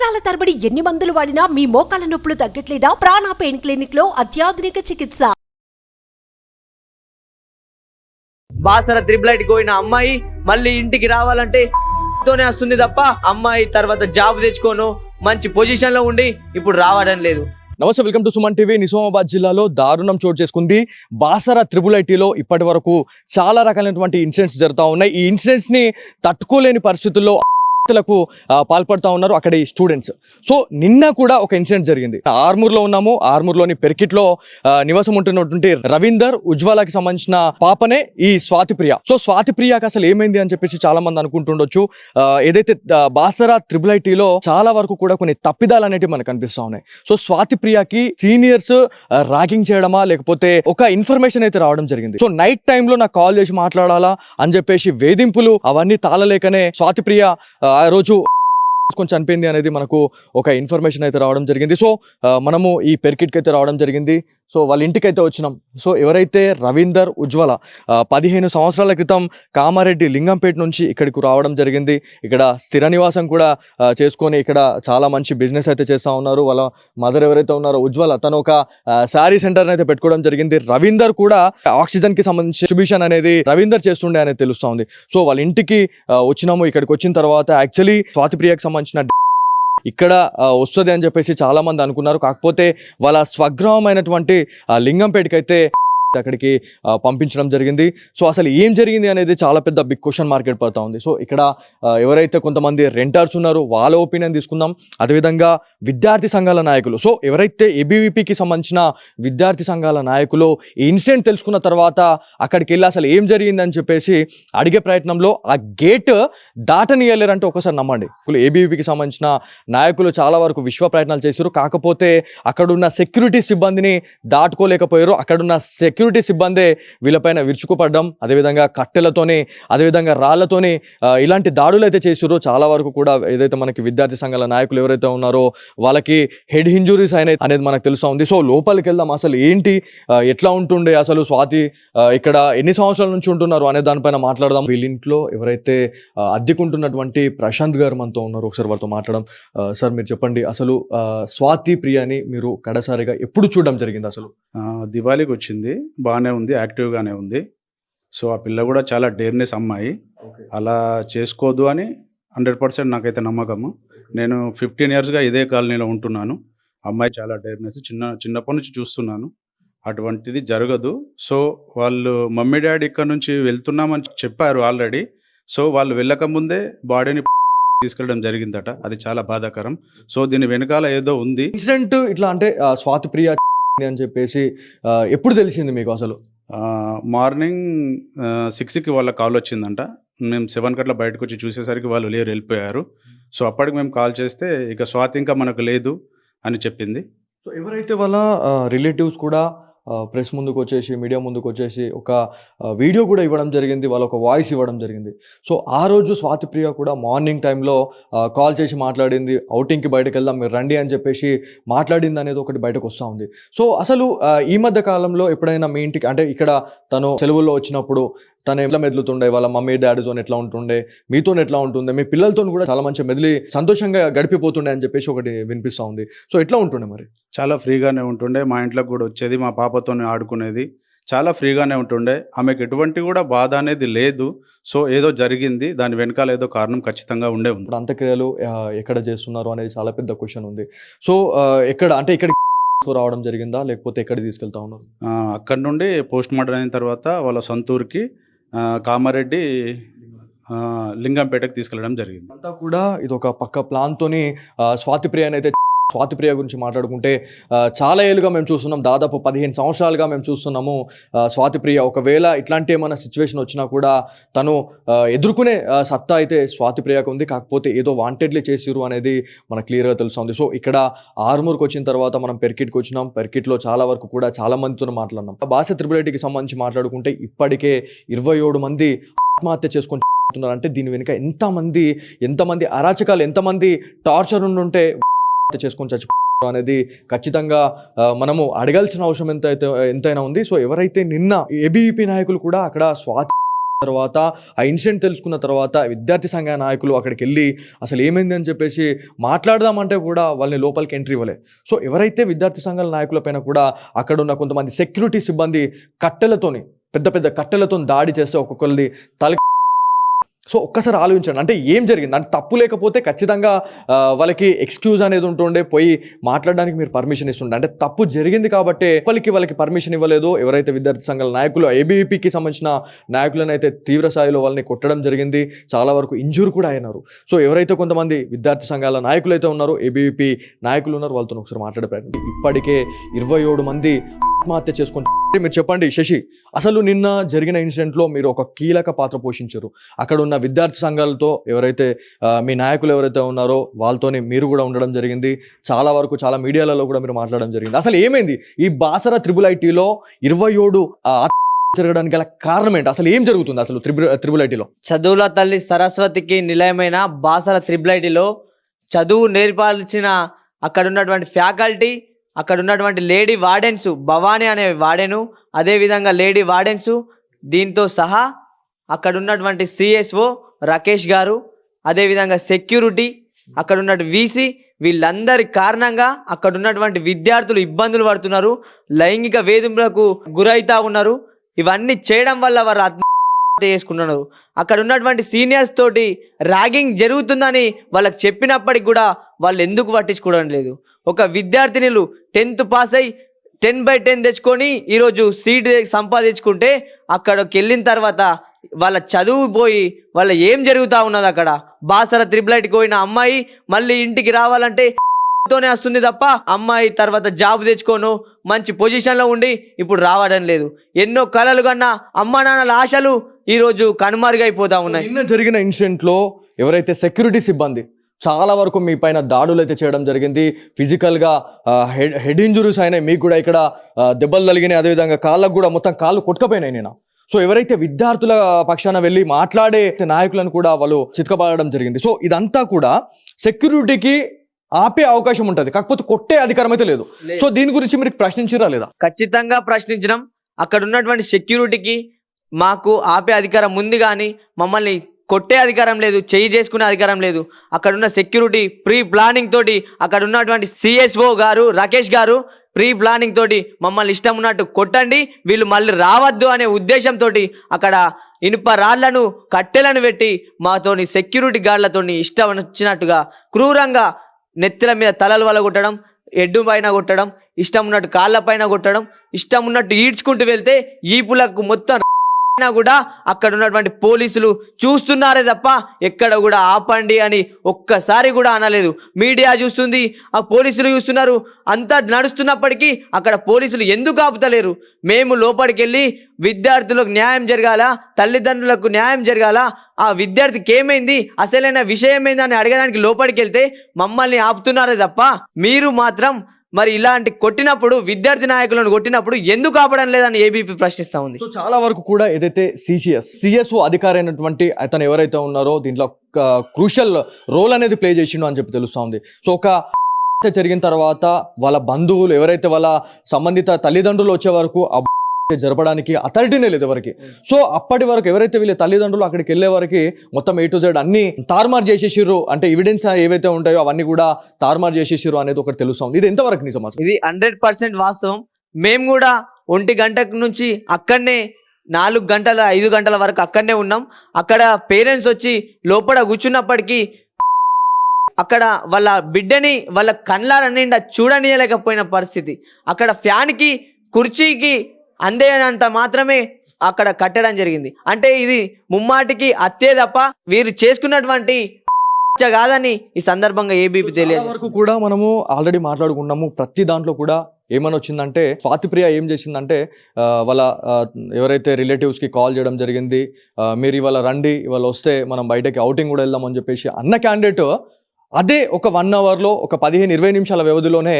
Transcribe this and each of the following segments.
సంవత్సరాల తరబడి ఎన్ని మందులు వాడినా మీ మోకాల నొప్పులు తగ్గట్లేదా? ప్రాణ పెయిన్ క్లినిక్ లో అత్యాధునిక చికిత్స. బాసర త్రిబులైట్ పోయిన అమ్మాయి మళ్ళీ ఇంటికి రావాలంటే తోనే వస్తుంది తప్ప అమ్మాయి తర్వాత జాబ్ తెచ్చుకోను మంచి పొజిషన్ లో ఉండి ఇప్పుడు రావడం లేదు. నమస్తే, welcome to Suman TV. Nizamabad జిల్లాలో దారుణం చోటు చేసుకుంది. బాసర త్రిబుల్ ఐటీలో ఇప్పటి వరకు చాలా రకాలైనటువంటి ఇన్సిడెంట్స్ జరుగుతూ ఉన్నాయి. ఈ ఇన్సిడెంట్స్ ని తట్టుకోలేని పరిస్థితుల్లో లకు పాల్పడుతూ ఉన్నారు అక్కడి స్టూడెంట్స్. సో నిన్న కూడా ఒక ఇన్సిడెంట్ జరిగింది. ఆర్మూర్లో ఉన్నాము. ఆర్మూర్లోని పెర్కిట్లో నివాసం ఉంటున్నటువంటి రవీందర్ ఉజ్వలకి సంబంధించిన పాపనే ఈ స్వాతిప్రియ. సో స్వాతిప్రియకి అసలు ఏమైంది అని చెప్పేసి చాలా మంది అనుకుంటుండొచ్చు. ఏదైతే బాసర త్రిబుల్ ఐటీలో చాలా వరకు కూడా కొన్ని తప్పిదాలు అనేవి మనకు కనిపిస్తూ ఉన్నాయి. సో స్వాతిప్రియకి సీనియర్స్ ర్యాగింగ్ చేయడమా లేకపోతే ఒక ఇన్ఫర్మేషన్ అయితే రావడం జరిగింది. సో నైట్ టైంలో నాకు కాల్ చేసి మాట్లాడాలా అని చెప్పేసి వేధింపులు అవన్నీ తాళలేకనే స్వాతిప్రియ ఆ రోజు కొంచెం చనిపోయింది అనేది మనకు ఒక ఇన్ఫర్మేషన్ అయితే రావడం జరిగింది. సో మనము ఈ పెర్కిట్కి అయితే రావడం జరిగింది. సో వాళ్ళ ఇంటికి అయితే వచ్చినాం. సో ఎవరైతే రవీందర్ ఉజ్వల 15 సంవత్సరాల క్రితం కామారెడ్డి లింగంపేట నుంచి ఇక్కడికి రావడం జరిగింది. ఇక్కడ స్థిర నివాసం కూడా చేసుకొని ఇక్కడ చాలా మంచి బిజినెస్ అయితే చేస్తూ ఉన్నారు. వాళ్ళ మదర్ ఎవరైతే ఉన్నారో ఉజ్వల, తను ఒక శారీ సెంటర్ అయితే పెట్టుకోవడం జరిగింది. రవీందర్ కూడా ఆక్సిజన్ కి సంబంధించి డిస్ట్రిబ్యూషన్ అనేది రవీందర్ చేస్తుండే అనేది తెలుస్తూ ఉంది. సో వాళ్ళ ఇంటికి వచ్చినాము. ఇక్కడికి వచ్చిన తర్వాత యాక్చువల్లీ స్వాతిప్రియకి సంబంధించిన ఇక్కడ వస్తుంది అని చెప్పేసి చాలా మంది అనుకున్నారు. కాకపోతే వాళ్ళ స్వగ్రామైనటువంటి లింగంపేటకి అయితే అక్కడికి పంపించడం జరిగింది. సో అసలు ఏం జరిగింది అనేది చాలా పెద్ద బిగ్ క్వశ్చన్ మార్క్ ఏర్పడుతూ ఉంది. సో ఇక్కడ ఎవరైతే కొంతమంది రెంటర్స్ ఉన్నారో వాళ్ళ ఒపీనియన్ తీసుకుందాం. అదేవిధంగా విద్యార్థి సంఘాల నాయకులు, సో ఎవరైతే ఏబీవీపీకి సంబంధించిన విద్యార్థి సంఘాల నాయకులు ఈ ఇన్సిడెంట్ తెలుసుకున్న తర్వాత అక్కడికి వెళ్ళి అసలు ఏం జరిగిందని చెప్పేసి అడిగే ప్రయత్నంలో ఆ గేట్ దాటనీయలేరంటే ఒకసారి నమ్మండి. ఏబీవీపీకి సంబంధించిన నాయకులు చాలా వరకు విశ్వ ప్రయత్నాలు చేశారు. కాకపోతే అక్కడున్న సెక్యూరిటీ సిబ్బందిని దాటుకోలేకపోయారు. అక్కడున్న సెక్యూరిటీ సిబ్బందే వీళ్ళపైన విరుచుకుపడడం, అదేవిధంగా కట్టెలతోని అదేవిధంగా రాళ్లతోని ఇలాంటి దాడులు అయితే చేసారో చాలా వరకు కూడా ఏదైతే మనకి విద్యార్థి సంఘాల నాయకులు ఎవరైతే ఉన్నారో వాళ్ళకి హెడ్ ఇంజురీస్ అయినాయి అనేది మనకు తెలుస్తూ ఉంది. సో లోపలికి వెళ్దాం. అసలు ఏంటి, ఎట్లా ఉంటుండే, అసలు స్వాతి ఇక్కడ ఎన్ని సంవత్సరాల నుంచి ఉంటున్నారు అనే దానిపైన మాట్లాడదాం. వీళ్ళింట్లో ఎవరైతే అద్దెకుంటున్నటువంటి ప్రశాంత్ గారు మనతో ఉన్నారు, ఒకసారి వారితో మాట్లాడడం. సార్ మీరు చెప్పండి, అసలు స్వాతి ప్రియని మీరు కడసారిగా ఎప్పుడు చూడడం జరిగింది? అసలు దివాళీకి వచ్చింది, బాగానే ఉంది, యాక్టివ్గానే ఉంది. సో ఆ పిల్ల కూడా చాలా డేర్నెస్ అమ్మాయి, అలా చేసుకోదు అని 100% నాకైతే నమ్మకము. నేను 15 ఇయర్స్గా ఇదే కాలనీలో ఉంటున్నాను. అమ్మాయి చాలా డేర్నెస్, చిన్నప్పటి నుంచి చూస్తున్నాను. అటువంటిది జరగదు. సో వాళ్ళు మమ్మీ డాడీ ఇక్కడ నుంచి వెళ్తున్నామని చెప్పారు ఆల్రెడీ. సో వాళ్ళు వెళ్ళకముందే బాడీని తీసుకెళ్ళడం జరిగిందట. అది చాలా బాధాకరం. సో దీని వెనకాల ఏదో ఉంది. ఇన్సిడెంట్ ఇట్లా అంటే స్వాతిప్రియ అని చెప్పేసి ఎప్పుడు తెలిసింది మీకు? అసలు మార్నింగ్ 6కి వాళ్ళ కాల్ వచ్చిందంట. మేము 7 గంటల బయటకు వచ్చి చూసేసరికి వాళ్ళు లేరు, వెళ్ళిపోయారు. సో అప్పటికి మేము కాల్ చేస్తే ఇక స్వాతి ఇంకా మనకు లేదు అని చెప్పింది. సో ఎవరైతే వాళ్ళ రిలేటివ్స్ కూడా ప్రెస్ ముందుకు వచ్చేసి మీడియా ముందుకు వచ్చేసి ఒక వీడియో కూడా ఇవ్వడం జరిగింది, వాళ్ళ ఒక వాయిస్ ఇవ్వడం జరిగింది. సో ఆ రోజు స్వాతిప్రియ కూడా మార్నింగ్ టైంలో కాల్ చేసి మాట్లాడింది, అవుటింగ్కి బయటకు వెళ్దాం మీరు రండి అని చెప్పేసి మాట్లాడింది అనేది ఒకటి బయటకు వస్తూ ఉంది. సో అసలు ఈ మధ్య కాలంలో ఎప్పుడైనా మీ ఇంటికి అంటే ఇక్కడ తను సెలవుల్లో వచ్చినప్పుడు తను ఎట్లా మెదులుతుండే, వాళ్ళ మమ్మీ డాడీతో ఎట్లా ఉంటుండే, మీతో ఎట్లా ఉంటుండే, మీ పిల్లలతో కూడా చాలా మంచి మెదిలి సంతోషంగా గడిపిపోతుండే అని చెప్పేసి ఒకటి వినిపిస్తూ ఉంది. సో ఎట్లా ఉంటుండే? మరి చాలా ఫ్రీగానే ఉంటుండే, మా ఇంట్లోకి కూడా వచ్చేది, మా పాపతోనే ఆడుకునేది, చాలా ఫ్రీగానే ఉంటుండే. ఆమెకు ఎటువంటి కూడా బాధ అనేది లేదు. సో ఏదో జరిగింది, దాని వెనకాల ఏదో కారణం ఖచ్చితంగా ఉండే ఉంది. ఇప్పుడు అంత్యక్రియలు ఎక్కడ చేస్తున్నారు అనేది చాలా పెద్ద క్వశ్చన్ ఉంది. సో ఎక్కడ అంటే ఇక్కడ రావడం జరిగిందా లేకపోతే ఎక్కడ తీసుకెళ్తా ఉన్నారు? అక్కడ నుండి పోస్ట్ మార్టం అయిన తర్వాత వాళ్ళ సొంతూరుకి కామారెడ్డి లింగంపేటకి తీసుకెళ్ళడం జరిగింది. అంతా కూడా ఇది ఒక పక్క ప్లాన్తోని స్వాతిప్రియని అయితే స్వాతిప్రియ గురించి మాట్లాడుకుంటే చాలా ఏళ్ళుగా మేము చూస్తున్నాం, దాదాపు 15 సంవత్సరాలుగా మేము చూస్తున్నాము స్వాతిప్రియ. ఒకవేళ ఇట్లాంటి ఏమైనా సిచ్యువేషన్ వచ్చినా కూడా తను ఎదుర్కొనే సత్తా అయితే స్వాతిప్రియకు ఉంది. కాకపోతే ఏదో వాంటెడ్లీ చేసిరు అనేది మనకు క్లియర్గా తెలుస్తుంది. సో ఇక్కడ ఆర్మూర్కి వచ్చిన తర్వాత మనం పెర్కిట్కి వచ్చినాం. పెర్కిట్లో చాలా వరకు కూడా చాలా మందితో మాట్లాడినాం. బాసర త్రిబుల్ ఐటీకి సంబంధించి మాట్లాడుకుంటే ఇప్పటికే 27 మంది ఆత్మహత్య చేసుకుంటున్నారు. అంటే దీని వెనుక ఎంతమంది అరాచకాలు, ఎంతమంది టార్చర్ ఉండుంటే చేసుకొని చచ్చిపోవడం అనేది ఖచ్చితంగా మనము అడగాల్సిన అవసరం ఎంతైనా ఉంది. సో ఎవరైతే నిన్న ఏబీవీపీ నాయకులు కూడా అక్కడ స్వాతి తర్వాత ఆ ఇన్సిడెంట్ తెలుసుకున్న తర్వాత విద్యార్థి సంఘ నాయకులు అక్కడికి వెళ్ళి అసలు ఏమైంది అని చెప్పేసి మాట్లాడదామంటే కూడా వాళ్ళని లోపలికి ఎంట్రీ ఇవ్వలే. సో ఎవరైతే విద్యార్థి సంఘాల నాయకుల పైన కూడా అక్కడ ఉన్న కొంతమంది సెక్యూరిటీ సిబ్బంది కట్టెలతోని పెద్ద పెద్ద కట్టెలతో దాడి చేస్తే ఒక్కొక్కరిది తల. సో ఒక్కసారి ఆలోచించండి, అంటే ఏం జరిగింది అంటే తప్పు లేకపోతే ఖచ్చితంగా వాళ్ళకి ఎక్స్క్యూజ్ అనేది ఉంటుండే, పోయి మాట్లాడడానికి మీరు పర్మిషన్ ఇస్తుండే. అంటే తప్పు జరిగింది కాబట్టి వాళ్ళకి పర్మిషన్ ఇవ్వలేదు. ఎవరైతే విద్యార్థి సంఘాల నాయకులు ఏబీవీపీకి సంబంధించిన నాయకులను అయితే తీవ్ర స్థాయిలో వాళ్ళని కొట్టడం జరిగింది, చాలా వరకు ఇంజూర్ కూడా అయినారు. సో ఎవరైతే కొంతమంది విద్యార్థి సంఘాల నాయకులు అయితే ఉన్నారో, ఏబీవీపీ నాయకులు ఉన్నారు, వాళ్ళతో ఒకసారి మాట్లాడే ప్రయత్నం. ఇప్పటికే 27 మంది ఆత్మహత్య చేసుకుంటే మీరు చెప్పండి శశి, అసలు నిన్న జరిగిన ఇన్సిడెంట్లో మీరు ఒక కీలక పాత్ర పోషించారు. అక్కడ ఉన్న విద్యార్థి సంఘాలతో ఎవరైతే మీ నాయకులు ఎవరైతే ఉన్నారో వాళ్ళతోనే మీరు కూడా ఉండడం జరిగింది. చాలా వరకు చాలా మీడియాలలో కూడా మీరు మాట్లాడడం జరిగింది. అసలు ఏమైంది ఈ బాసర త్రిబుల్ ఐటీలో 27 జరగడానికి గల కారణం ఏంటి? అసలు ఏం జరుగుతుంది అసలు త్రిబుల్ ఐటీలో? చదువుల తల్లి సరస్వతికి నిలయమైన బాసర త్రిబుల్ ఐటీలో చదువు నేర్పాల్సిన అక్కడ ఉన్నటువంటి ఫ్యాకల్టీ, అక్కడ ఉన్నటువంటి లేడీ వార్డెన్స్, భవానీ అనే వార్డెను, అదేవిధంగా లేడీ వార్డెన్స్, దీంతో సహా అక్కడ ఉన్నటువంటి సిఎస్ఓ రాకేష్ గారు, అదేవిధంగా సెక్యూరిటీ, అక్కడ ఉన్నటువంటి వీసీ, వీళ్ళందరి కారణంగా అక్కడ ఉన్నటువంటి విద్యార్థులు ఇబ్బందులు పడుతున్నారు, లైంగిక వేధింపులకు గురైతా ఉన్నారు. ఇవన్నీ చేయడం వల్ల వారు ఆత్మహత్య చేసుకుంటున్నారు. అక్కడ ఉన్నటువంటి సీనియర్స్ తోటి ర్యాగింగ్ జరుగుతుందని వాళ్ళకి చెప్పినప్పటికి కూడా వాళ్ళు ఎందుకు పట్టించుకోవడం లేదు. ఒక విద్యార్థినిలు 10th పాస్ అయ్యి 10/10 తెచ్చుకొని ఈరోజు సీట్ సంపాదించుకుంటే అక్కడికి వెళ్ళిన తర్వాత వాళ్ళ చదువు పోయి వాళ్ళ ఏం జరుగుతూ ఉన్నది? అక్కడ బాసర త్రిబుల్ ఐటీకి పోయిన అమ్మాయి మళ్ళీ ఇంటికి రావాలంటే తోనే వస్తుంది తప్ప అమ్మాయి తర్వాత జాబ్ తెచ్చుకోను మంచి పొజిషన్లో ఉండి ఇప్పుడు రావడం లేదు. ఎన్నో కలలు కన్నా అమ్మా నాన్నల ఆశలు ఈరోజు కనుమరుగైపోతా ఉన్నాయి. నిన్న జరిగిన ఇన్సిడెంట్లో ఎవరైతే సెక్యూరిటీ సిబ్బంది చాలా వరకు మీ పైన దాడులు అయితే చేయడం జరిగింది, ఫిజికల్గా హెడ్ ఇంజురీస్ అయినాయి, మీకు కూడా ఇక్కడ దెబ్బలు తగినాయి, అదేవిధంగా కాళ్ళకు కూడా మొత్తం కాళ్ళు కొట్టుకపోయినాయి నేను. సో ఎవరైతే విద్యార్థుల పక్షాన వెళ్ళి మాట్లాడే నాయకులను కూడా వాళ్ళు చితకబారడం జరిగింది. సో ఇదంతా కూడా సెక్యూరిటీకి ఆపే అవకాశం ఉంటుంది, కాకపోతే కొట్టే అధికారం అయితే లేదు. సో దీని గురించి మీరు ప్రశ్నించారా లేదా? ఖచ్చితంగా ప్రశ్నించడం. అక్కడ ఉన్నటువంటి సెక్యూరిటీకి మాకు ఆపే అధికారం ఉంది, కానీ మమ్మల్ని కొట్టే అధికారం లేదు, చేయి చేసుకునే అధికారం లేదు. అక్కడ ఉన్న సెక్యూరిటీ ప్రీ ప్లానింగ్ తోటి, అక్కడ ఉన్నటువంటి సిఎస్ఓ గారు రాకేష్ గారు ప్రీ ప్లానింగ్ తోటి మమ్మల్ని ఇష్టం ఉన్నట్టు కొట్టండి, వీళ్ళు మళ్ళీ రావద్దు అనే ఉద్దేశంతో అక్కడ ఇనుప రాళ్లను కట్టెలను పెట్టి మాతోని సెక్యూరిటీ గార్డులతోని ఇష్టం వచ్చినట్టుగా క్రూరంగా నెత్తిల మీద తలలు వల్ల కొట్టడం, ఎడ్డు పైన కొట్టడం, ఇష్టం ఉన్నట్టు కాళ్ళ పైన కొట్టడం, ఇష్టం ఉన్నట్టు ఈడ్చుకుంటూ వెళ్తే ఈపులకు మొత్తం కూడా అక్కడ ఉన్నటువంటి పోలీసులు చూస్తున్నారే తప్ప ఎక్కడ కూడా ఆపండి అని ఒక్కసారి కూడా అనలేదు. మీడియా చూస్తుంది, ఆ పోలీసులు చూస్తున్నారు, అంతా నడుస్తున్నప్పటికీ అక్కడ పోలీసులు ఎందుకు ఆపుతలేరు? మేము లోపలికి వెళ్ళి విద్యార్థులకు న్యాయం జరగాల, తల్లిదండ్రులకు న్యాయం జరగాల, ఆ విద్యార్థికి ఏమైంది, అసలైన విషయం ఏంది అని అడగడానికి లోపలికి వెళ్తే మమ్మల్ని ఆపుతున్నారే తప్ప మీరు మాత్రం మరి ఇలాంటి కొట్టినప్పుడు విద్యార్థి నాయకులను కొట్టినప్పుడు ఎందుకు ఆపడం లేదని ఏబీపీ ప్రశ్నిస్తా ఉంది. సో చాలా వరకు కూడా ఏదైతే సిఎస్ఓ అధికారి అయినటువంటి అతను ఎవరైతే ఉన్నారో దీంట్లో క్రూషల్ రోల్ అనేది ప్లే చేసిండు అని చెప్పి తెలుస్తూ ఉంది. సో ఒక జరిగిన తర్వాత వాళ్ళ బంధువులు ఎవరైతే వాళ్ళ సంబంధిత తల్లిదండ్రులు వచ్చే వరకు జరపడానికి అథారిటీనే లేదు ఎవరికి. సో అప్పటి వరకు ఎవరైతే వీళ్ళ తల్లిదండ్రులు అక్కడికి వెళ్ళే వరకు మొత్తం A to Z అన్ని తారుమారు చేసేసిర్రు, అంటే ఎవిడెన్స్ ఏవైతే ఉంటాయో అవన్నీ కూడా తారుమారు చేసేసిర్రు అనేది ఒకటి తెలుస్తుంది. ఇది ఎంతవరకు నిజం? ఇది 100% వాస్తవం. మేము కూడా 1 గంట నుంచి అక్కడనే 4 గంటల 5 గంటల వరకు అక్కడనే ఉన్నాం. అక్కడ పేరెంట్స్ వచ్చి లోపల కూర్చున్నప్పటికీ అక్కడ వాళ్ళ బిడ్డని వాళ్ళ కళ్ళ నిండా చూడనీయలేకపోయిన పరిస్థితి. అక్కడ ఫ్యాన్కి కుర్చీకి అందేనంత మాత్రమే అక్కడ కట్టడం జరిగింది. అంటే ఇది ముమ్మాటికి అత్తే తప్ప వీరు చేసుకున్నటువంటి కాదని ఈ సందర్భంగా ఏబీపీ తెలియదు. వరకు కూడా మనము ఆల్రెడీ మాట్లాడుకున్నాము. ప్రతి దాంట్లో కూడా ఏమని వచ్చిందంటే స్వాతిప్రియ ఏం చేసిందంటే వాళ్ళ ఎవరైతే రిలేటివ్స్కి కాల్ చేయడం జరిగింది, మీరు ఇవాళ రండి, ఇవాళ వస్తే మనం బయటకి అవుటింగ్ కూడా వెళ్దామని చెప్పేసి అన్న క్యాండిడేట్ అదే ఒక 1 అవర్లో ఒక 15-20 నిమిషాల వ్యవధిలోనే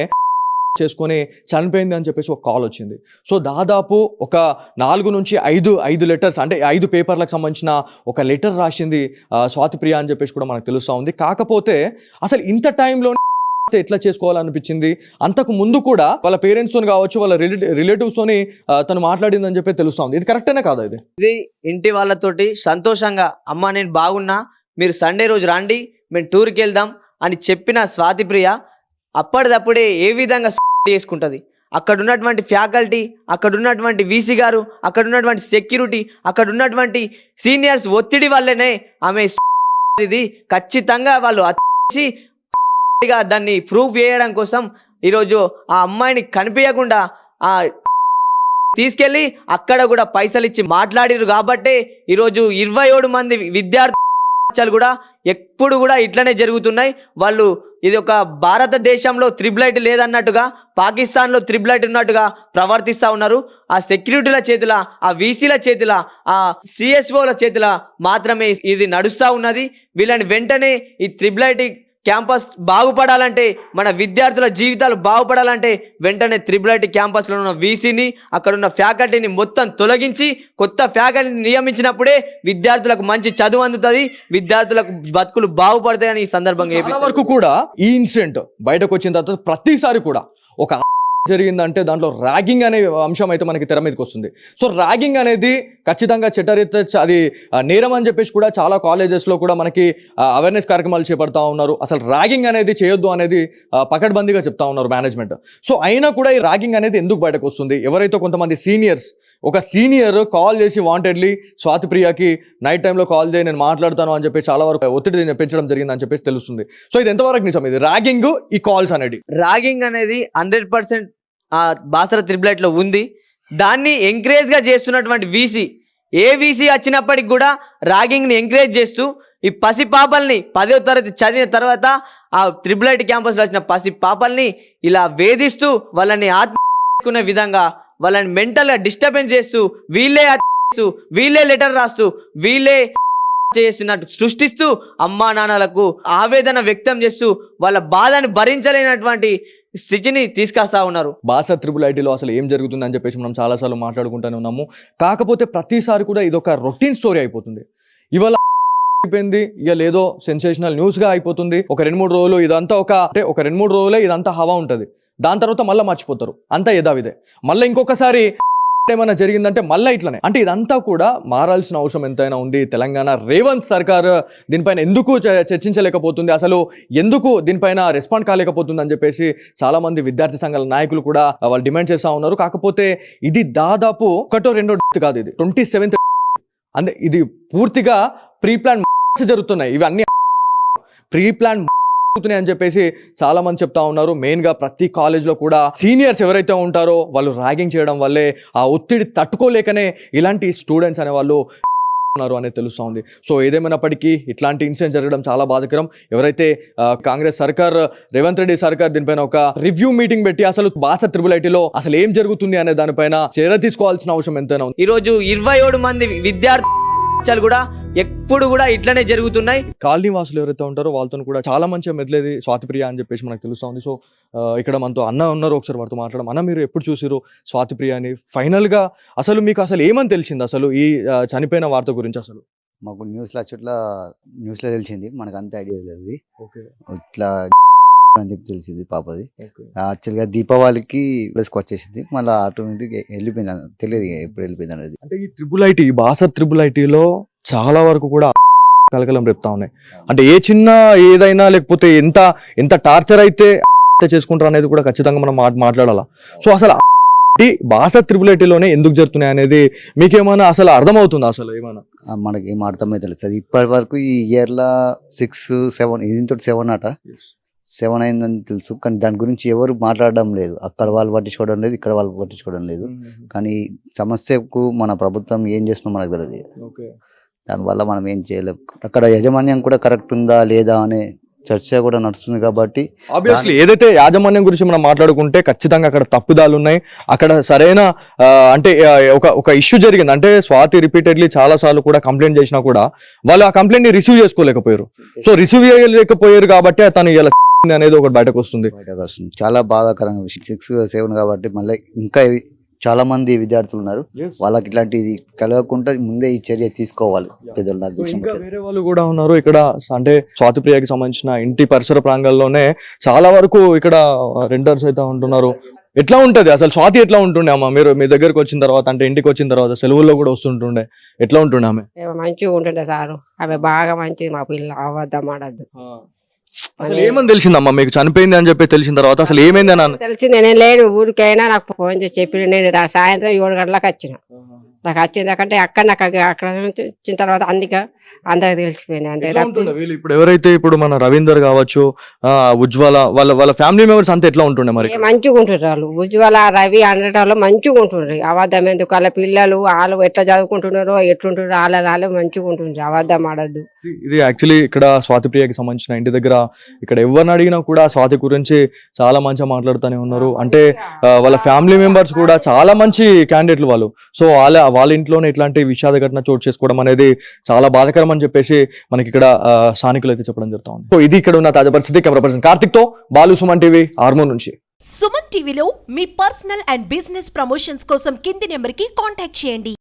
చేసుకొని చనిపోయింది అని చెప్పేసి ఒక కాల్ వచ్చింది. సో దాదాపు ఒక 4 నుంచి 5 లెటర్స్, అంటే 5 పేపర్లకు సంబంధించిన ఒక లెటర్ రాసింది స్వాతిప్రియ అని చెప్పేసి కూడా మనకు తెలుస్తూ ఉంది. కాకపోతే అసలు ఇంత టైంలో ఎట్లా చేసుకోవాలనిపించింది. అంతకు ముందు కూడా వాళ్ళ పేరెంట్స్ తోని కావచ్చు, వాళ్ళ రిలేటివ్స్ తోని తను మాట్లాడిందని చెప్పి తెలుస్తుంది. ఇది కరెక్టేనా కాదా? ఇది ఇంటి వాళ్ళతోటి సంతోషంగా అమ్మ నేను బాగున్నా, మీరు సండే రోజు రండి, మేము టూర్కి వెళ్దాం అని చెప్పిన స్వాతిప్రియ అప్పటిదప్పుడే ఏ విధంగా చేసుకుంటుంది. అక్కడ ఉన్నటువంటి ఫ్యాకల్టీ, అక్కడ ఉన్నటువంటి వీసీ గారు, అక్కడ ఉన్నటువంటి సెక్యూరిటీ, అక్కడ ఉన్నటువంటి సీనియర్స్ ఒత్తిడి వల్లనే ఆమె ఇది ఖచ్చితంగా వాళ్ళు వచ్చి దాన్ని ప్రూఫ్ చేయడం కోసం ఈరోజు ఆ అమ్మాయిని కనిపించకుండా తీసుకెళ్ళి అక్కడ కూడా పైసలు ఇచ్చి మాట్లాడిరు. కాబట్టే ఈరోజు 27 మంది విద్యార్థులు కూడా ఎప్పుడు కూడా ఇట్లనే జరుగుతున్నాయి. వాళ్ళు ఇది ఒక భారతదేశంలో త్రిబుల్ లేదన్నట్టుగా, పాకిస్తాన్లో త్రిబుల్ ఉన్నట్టుగా ప్రవర్తిస్తూ ఉన్నారు. ఆ సెక్యూరిటీల చేతుల, ఆ వీసీల చేతుల, ఆ సిఎస్ఓల చేతుల మాత్రమే ఇది నడుస్తూ ఉన్నది. వీళ్ళని వెంటనే ఈ త్రిబుల్ క్యాంపస్ బాగుపడాలంటే, మన విద్యార్థుల జీవితాలు బాగుపడాలంటే వెంటనే త్రిబుల్ క్యాంపస్లో ఉన్న వీసీని, అక్కడ ఉన్న ఫ్యాకల్టీని మొత్తం తొలగించి కొత్త ఫ్యాకల్టీని నియమించినప్పుడే విద్యార్థులకు మంచి చదువు అందుతుంది, విద్యార్థులకు బతుకులు బాగుపడతాయని ఈ సందర్భంగా చాలా వరకు కూడా ఈ ఇన్సిడెంట్ బయటకు వచ్చిన తర్వాత ప్రతిసారి కూడా ఒక జరిగిందంటే దాంట్లో ర్యాగింగ్ అనే అంశం అయితే మనకి తెర మీదకి వస్తుంది. సో ర్యాగింగ్ అనేది ఖచ్చితంగా చట్టరీత్యా అది నేరం అని చెప్పేసి కూడా చాలా కాలేజెస్లో కూడా మనకి అవేర్నెస్ కార్యక్రమాలు చేపడతా ఉన్నారు. అసలు ర్యాగింగ్ అనేది చేయొద్దు అనేది పకడ్బందీగా చెప్తా ఉన్నారు మేనేజ్మెంట్. సో అయినా కూడా ఈ ర్యాగింగ్ అనేది ఎందుకు బయటకు వస్తుంది? ఎవరైతే కొంతమంది సీనియర్స్, ఒక సీనియర్ కాల్ చేసి వాంటెడ్లీ స్వాతిప్రియకి నైట్ టైంలో కాల్ చేసి నేను మాట్లాడతాను అని చెప్పి చాలా వరకు ఒత్తిడి పెంచడం జరిగిందని చెప్పేసి తెలుస్తుంది. సో ఇది ఎంతవరకు నిజం? ఇది ర్యాగింగ్, ఈ కాల్స్ అనేది ర్యాగింగ్ అనేది 100% బాసర త్రిబుల్ ఉంది. దాన్ని ఎంకరేజ్గా చేస్తున్నటువంటి వీసీ, ఏ వీసీ వచ్చినప్పటికి కూడా ర్యాగింగ్ని ఎంకరేజ్ చేస్తూ ఈ పసి పాపల్ని 10వ తరగతి చదివిన తర్వాత ఆ త్రిబుల్ క్యాంపస్లో వచ్చిన పసి పాపల్ని ఇలా వేధిస్తూ వాళ్ళని ఆత్మకునే విధంగా వాళ్ళని మెంటల్గా డిస్టర్బెన్స్ చేస్తూ వీళ్ళే లెటర్ రాస్తూ వీళ్ళే చేసినట్టు సృష్టిస్తూ అమ్మా నాన్నలకు ఆవేదన వ్యక్తం చేస్తూ వాళ్ళ బాధను భరించలేనటువంటి స్థితిని తీసుకొస్తా ఉన్నారు. బాసర త్రిబుల్ అసలు ఏం జరుగుతుంది అని చెప్పేసి మనం చాలాసార్లు మాట్లాడుకుంటూనే ఉన్నాము. కాకపోతే ప్రతిసారి కూడా ఇది ఒక రొటీన్ స్టోరీ అయిపోతుంది. ఇవాళ అయిపోయింది, ఇక లేదో సెన్సేషనల్ న్యూస్గా అయిపోతుంది. ఒక 2-3 రోజులు ఇదంతా ఒక 2-3 రోజులే ఇదంతా హవా ఉంటుంది. దాని తర్వాత మళ్ళీ మర్చిపోతారు, అంతా యథావిదే. మళ్ళీ ఇంకొకసారి ఏమైనా జరిగిందంటే మళ్ళీ ఇట్లనే. అంటే ఇదంతా కూడా మారాల్సిన అవసరం ఎంతైనా ఉంది. తెలంగాణ రేవంత్ సర్కార్ దీనిపైన ఎందుకు చర్చించలేకపోతుంది, అసలు ఎందుకు దీనిపైన రెస్పాండ్ కాలేకపోతుంది అని చెప్పేసి చాలా మంది విద్యార్థి సంఘాల నాయకులు కూడా వాళ్ళు డిమాండ్ చేస్తూ ఉన్నారు. కాకపోతే ఇది దాదాపు 1-2 కాదు, ఇది 27th. అంటే ఇది పూర్తిగా ప్రీ ప్లాన్ జరుగుతున్నాయి. ఇవన్నీ ప్రీ ప్లాన్ అని చెప్పేసి చాలా మంది చెప్తా ఉన్నారు. మెయిన్గా ప్రతి కాలేజ్లో కూడా సీనియర్స్ ఎవరైతే ఉంటారో వాళ్ళు ర్యాగింగ్ చేయడం వల్లే ఆ ఒత్తిడి తట్టుకోలేకనే ఇలాంటి స్టూడెంట్స్ అనే వాళ్ళు ఉన్నారు అనేది తెలుస్తూ ఉంది. సో ఏదేమైనప్పటికీ ఇట్లాంటి ఇన్సిడెంట్ జరగడం చాలా బాధాకరం. ఎవరైతే కాంగ్రెస్ సర్కార్, రేవంత్ రెడ్డి సర్కార్ దీనిపైన ఒక రివ్యూ మీటింగ్ పెట్టి అసలు బాసర త్రిబుల్ అసలు ఏం జరుగుతుంది అనే దానిపైన చర్య తీసుకోవాల్సిన అవసరం ఎంతైనా ఉంది. ఈరోజు 27 మంది విద్యార్థులు కూడా ఎప్పుడు కూడా ఇట్లనే జరుగుతున్నాయి. కాలనీ వాసులు ఎవరైతే ఉంటారో వాళ్ళతో కూడా చాలా మంచిగా మెదిలేది స్వాతిప్రియ అని చెప్పేసి మనకు తెలుస్తూ ఉంది. సో ఇక్కడ మనతో అన్న ఉన్నారు, ఒకసారి వారితో మాట్లాడడం. అన్న, మీరు ఎప్పుడు చూసిరు స్వాతిప్రియ అని? ఫైనల్గా అసలు మీకు అసలు ఏమని తెలిసింది అసలు ఈ చనిపోయిన వార్త గురించి? అసలు మాకు న్యూస్లో తెలిసింది, మనకు అంత ఐడియా లేదు. ఓకే, ఇట్లా అని చెప్పి తెలిసింది పాపది. యాక్చువల్గా దీపావళికి ప్లస్కి వచ్చేసింది, మళ్ళీ ఆటోమేటిక్ వెళ్ళిపోయింది, తెలియదు ఎప్పుడు వెళ్ళిపోయింది అనేది. అంటే ఈ బాసర త్రిబుల్ చాలా వరకు కూడా కలకలం రేపుతా ఉన్నాయి. అంటే ఏ చిన్న ఏదైనా లేకపోతే ఎంత టార్చర్ అయితే చేసుకుంటారు అనేది కూడా ఖచ్చితంగా మనం మాట్లాడాలా. సో అసలు బాసర త్రిబుల్ ఎందుకు జరుగుతున్నాయి అనేది మీకేమైనా అసలు అర్థమవుతుందా? అసలు ఏమైనా మనకి ఏం అర్థమైతే తెలుస్తుంది. ఇప్పటి వరకు ఈ ఇయర్లో 6-7 దీంతో 7 అట 7 అయిందని తెలుసు, కానీ దాని గురించి ఎవరు మాట్లాడడం లేదు. అక్కడ వాళ్ళు పట్టించుకోవడం లేదు, ఇక్కడ వాళ్ళు పట్టించుకోవడం లేదు. కానీ సమస్యకు మన ప్రభుత్వం ఏం చేస్తుందో మనకు తెలియదు. దానివల్ల మనం ఏం చేయలేము. అక్కడ యాజమాన్యం కూడా కరెక్ట్ ఉందా లేదా అనే చర్చ కూడా నడుస్తుంది. కాబట్టి ఆబ్వియస్లీ ఏదైతే యాజమాన్యం గురించి మనం మాట్లాడుకుంటే ఖచ్చితంగా అక్కడ తప్పుదాలు ఉన్నాయి. అక్కడ సరైన అంటే ఒక ఇష్యూ జరిగింది. అంటే స్వాతి రిపీటెడ్లీ చాలా సార్లు కూడా కంప్లైంట్ చేసినా కూడా వాళ్ళు ఆ కంప్లైంట్ ని రిసీవ్ చేసుకోలేకపోయారు. సో రిసీవ్ చేయలేకపోయారు కాబట్టి తను ఇలా అనేది ఒకటి బయటకు వస్తుంది. చాలా బాధాకరంగా 6-7 కాబట్టి మళ్ళీ ఇంకా చాలా మంది విద్యార్థులు ఉన్నారు. వాళ్ళకి ఇట్లాంటిది కలగకుండా ముందే ఈ చర్య తీసుకోవాలి పెద్దలు. నాకు తెలిసిన ఇంకా మట్టుకు. వేరే వాళ్ళు కూడా ఉన్నారు ఇక్కడ. అంటే స్వాతిప్రియకి సంబంధించిన ఇంటి పరిసర ప్రాంగాల్లోనే చాలా వరకు ఇక్కడ రెంటర్స్ అయితే ఉంటున్నారు. ఎట్లా ఉంటది అసలు స్వాతి ఎట్లా ఉంటుండే అమ్మ మీరు మీ దగ్గరకు వచ్చిన తర్వాత, అంటే ఇంటికి వచ్చిన తర్వాత సెలవుల్లో కూడా వస్తుంటుండే, ఎట్లా ఉంటుండే ఆమె? మంచిగా ఉంటుండే సారు. ఆమె బాగా మంచిది. మా పిల్ల అబద్ధం ఆడద్దు. అసలు ఏమని తెలిసిందమ్మా మీకు చనిపోయింది అని చెప్పి తెలిసిన తర్వాత? అసలు ఏమైంది అని తెలిసింది. నేను లేను ఊరికైనా నాకు ఫోన్ చేసి చెప్పి నేను సాయంత్రం 7 గంటలకు వచ్చిన. నాకు వచ్చింది అంటే అక్కడ నుంచి వచ్చిన తర్వాత అందరికి తెలిసిపోయింది. అంటే ఎట్లా ఉంటుండే వీళ్ళు ఇప్పుడు ఎవరైతే ఇప్పుడు మన రవీందర్ కావచ్చు, ఉజ్వల వాళ్ళ ఫ్యామిలీ మెంబర్స్ అంతా ఎట్లా ఉంటుండే మరి? మంచిగా ఉంటుండ్రు వాళ్ళు. ఉజ్వల రవి అనటంలో మంచిగా ఉంటుండ్రు. అబద్ధం ఎందుకు? వాళ్ళ పిల్లలు వాళ్ళు ఎట్లా చదువుకుంటున్నారో ఎట్లుంటున్నారో వాళ్ళు మంచిగా ఉంటుండ్రు. అబద్ధం ఆడద్దు. ఇది యాక్చువల్లీ ఇక్కడ స్వాతిప్రియకి సంబంధించిన ఇంటి దగ్గర ఇక్కడ ఎవరిని అడిగినా కూడా స్వాతి గురించి చాలా మంచిగా మాట్లాడుతూనే ఉన్నారు. అంటే వాళ్ళ ఫ్యామిలీ మెంబర్స్ కూడా చాలా మంచి క్యాండిడేట్లు వాళ్ళు. సో వాళ్ళ ఇంట్లోనే ఇట్లాంటి విషాద ఘటన చోటు చేసుకోవడం అనేది చాలా బాధాకరం అని చెప్పేసి మనకి ఇక్కడ స్థానికులు అయితే చెప్పడం జరుగుతా ఉంది. సో ఇది ఇక్కడ ఉన్న తాజా పరిస్థితి. కెమెరా పర్సన్ కార్తిక్ తో బాలు, సుమన్ టీవీ, ఆర్మూర్ నుంచి. సుమన్ టీవీలో మీ పర్సనల్ అండ్ బిజినెస్ ప్రమోషన్స్ కోసం కింది నెంబర్కి కాంటాక్ట్ చేయండి.